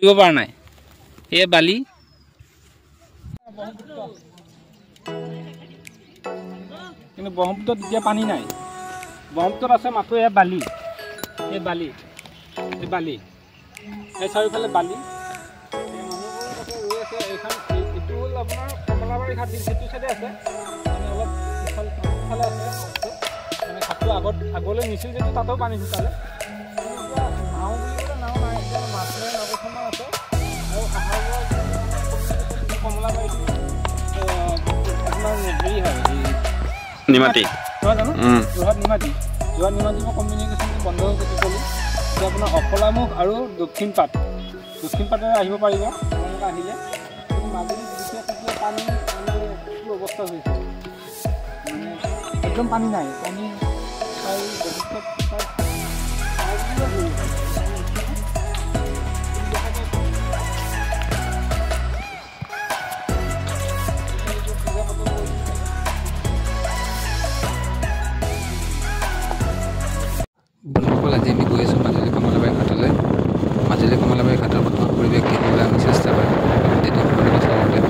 কৰিব পৰা নাই এই বালি কিন্তু ব্ৰহ্মপুত্ৰত এতিয়া পানী নাই ব্ৰহ্মপুত্ৰত আছে মাত্ৰ এই বালি এই বালি এই বালি এই চাৰিওফালে বালি এই মানুহবোৰ ৰৈ আছে এইখন এইটো হ'ল আপোনাৰ কমলাবাৰী ঘাট সেইটো চাইডে আছে মানে অলপ ইফালে আছে মানে ঘাটটো আগলৈ নিছিল যিটো তাতেও পানী শুকালে নাও বুলিবলৈ নাও নাই এতিয়া মাছ নগৰখনো আছে আৰু আহাৰ কমলাবাৰীটো আপোনাৰ হেৰি হয় নিমাতী জানো যোৰহাট নিমাতী মই কমিউনিকেশ্যনটো বন্ধ হৈ গৈছে ক'লোঁ যে আপোনাৰ অকলামুখ আৰু দক্ষিণ পাটেৰে আহিব পাৰিব আপোনালোকে আহিলে কিন্তু মাজুলীত বিশেষ পানী মানে কি অৱস্থা হৈছে মানে একদম পানী নাই পানী প্ৰায় বন্ধুসকল আজি আমি গৈ আছোঁ মাজুলী কমলাবাৰী ঘাটলৈ মাজুলী কমলাবাৰী ঘাটৰ বৰ্তমান পৰিৱেশ দেখিবলৈ আমি চেষ্টা কৰিম যিটো পৰিৱেশ চাবলৈ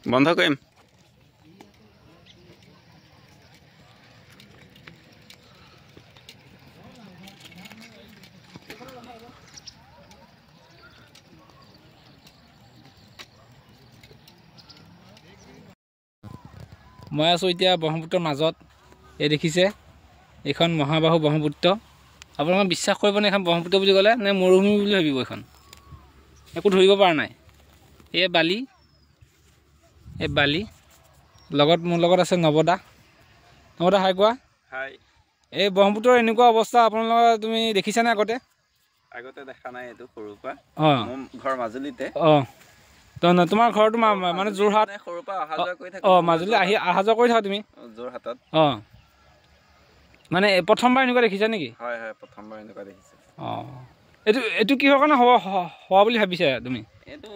বন্ধ কৰিম মই আছোঁ এতিয়া ব্ৰহ্মপুত্ৰৰ মাজত এই দেখিছে এইখন মহাবাহু ব্ৰহ্মপুত্ৰ আপোনালোকে বিশ্বাস কৰিবনে এইখন ব্ৰহ্মপুত্ৰ বুলি ক'লে নে মৰুভূমি বুলি ভাবিব এইখন একো ধৰিব পৰা নাই এই বালি লগত মোৰ লগত আছে নৱদা হাই কোৱা হাই এই ব্ৰহ্মপুত্ৰৰ এনেকুৱা অৱস্থা আপোনালোকে তুমি দেখিছানে আগতে দেখা নাই এইটো সৰুৰ পৰা অঁ ঘৰ মাজুলীতে অঁ তোমাৰ ঘৰটো মানে যোৰহাট সৰুৰ পৰা অহা যোৱা কৰি থাকো অঁ মাজুলী আহি অহা যোৱা কৰি থাকা তুমি যোৰহাটত অঁ মানে প্ৰথমবাৰ এনেকুৱা দেখিছা নেকি হয় প্ৰথমবাৰ এনেকুৱা দেখিছোঁ অঁ এইটো কিহৰ কাৰণে হোৱা বুলি ভাবিছা তুমি এইটো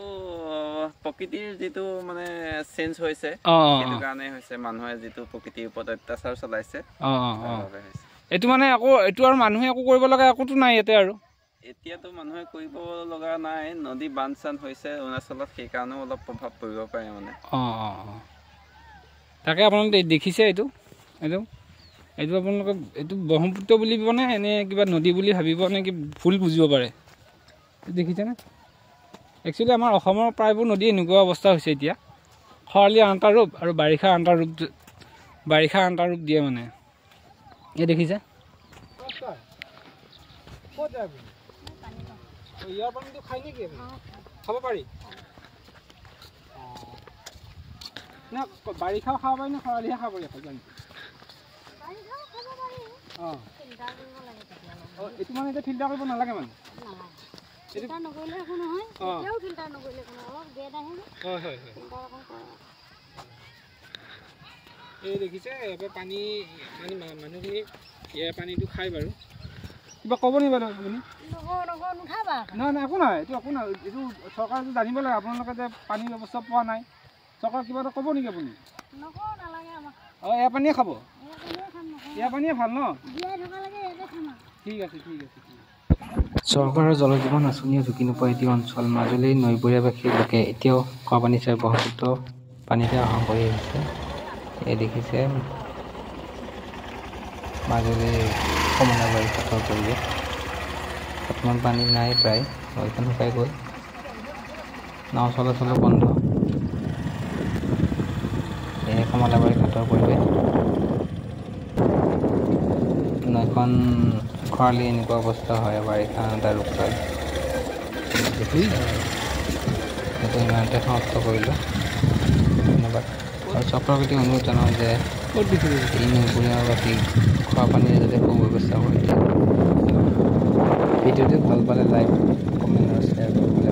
প্ৰকৃতিৰ যিটো মানে চেঞ্জ হৈছে সেইটো কাৰণে হৈছে মানুহে যিটো প্ৰকৃতিৰ ওপৰত অত্যাচাৰ চলাইছে এইটো মানে আকৌ এইটো আৰু মানুহে একো কৰিব লগা একোতো নাই ইয়াতে আৰু এতিয়াতো মানুহে কৰিব লগা নাই নদী বান্ধ চান্ধ হৈছে অৰুণাচলত সেইকাৰণেও অলপ প্ৰভাৱ পৰিব পাৰে মানে তাকে আপোনালোকে দেখিছে এইটো আপোনালোকে এইটো ব্ৰহ্মপুত্ৰ বুলি ভাবিব নে এনে কিবা নদী বুলি ভাবিব নে কি ভুল বুজিব পাৰে দেখিছেনে একচুৱেলি আমাৰ অসমৰ প্ৰায়বোৰ নদী এনেকুৱা অৱস্থা হৈছে এতিয়া খৰালি আনটা ৰূপ আৰু বাৰিষা আনটা ৰূপ দিয়ে মানে এই দেখিছে খাব পাৰি বাৰিষাও খাব পাৰি নে খৰালিহে খাব পাৰি এইটো মানে এতিয়া ফিল্টাৰ কৰিব নালাগে মানে এই দেখিছে পানী মানে মানুহখিনি ইয়াৰ পানীটো খাই বাৰু কিবা ক'ব নি বাৰু আপুনি নহয় একো নাই এইটো চৰকাৰে জানিব লাগে আপোনালোকে যে পানীৰ ব্যৱস্থা পোৱা নাই চৰকাৰ কিবা এটা ক'ব নেকি আপুনি এয়া পানীয়ে খাব এয়া পানীয়ে ভাল ন ঠিক আছে চৰকাৰৰ জল জীৱন আঁচনিয়ে ঢুকি নোপোৱা এটি অঞ্চল মাজুলীৰ নৈপৰীয়াবাসীৰ লোকে এতিয়াও খোৱা পানী চাই ব্ৰহ্মপুত্ৰ পানীতে আহৰণ কৰি আহিছে এই দেখিছে মাজুলীৰ কমলাবাৰী ঘাটৰ পৰিৱেশ বৰ্তমান পানী নাই প্ৰায় নৈখন শুকাই গ'ল নাও চলাচলো বন্ধ এই কমলাবাৰী ঘাটৰ পৰিৱেশ নৈখন খৰালি এনেকুৱা অৱস্থা হয় বাৰিষা এটা ৰূপ লয় ভিডিঅ'টো ইমানতে সমাপ্ত কৰিলোঁ ধন্যবাদ আৰু চক্ৰৰ প্ৰতি অনুৰোধ জনাওঁ যে এই নৈপৰীয়াবাসী খোৱা পানীৰ যাতে সুব্যৱস্থা কৰি দিয়ে ভিডিঅ'টো ভাল পালে লাইক কমেণ্ট আৰু শ্বেয়াৰ কৰিব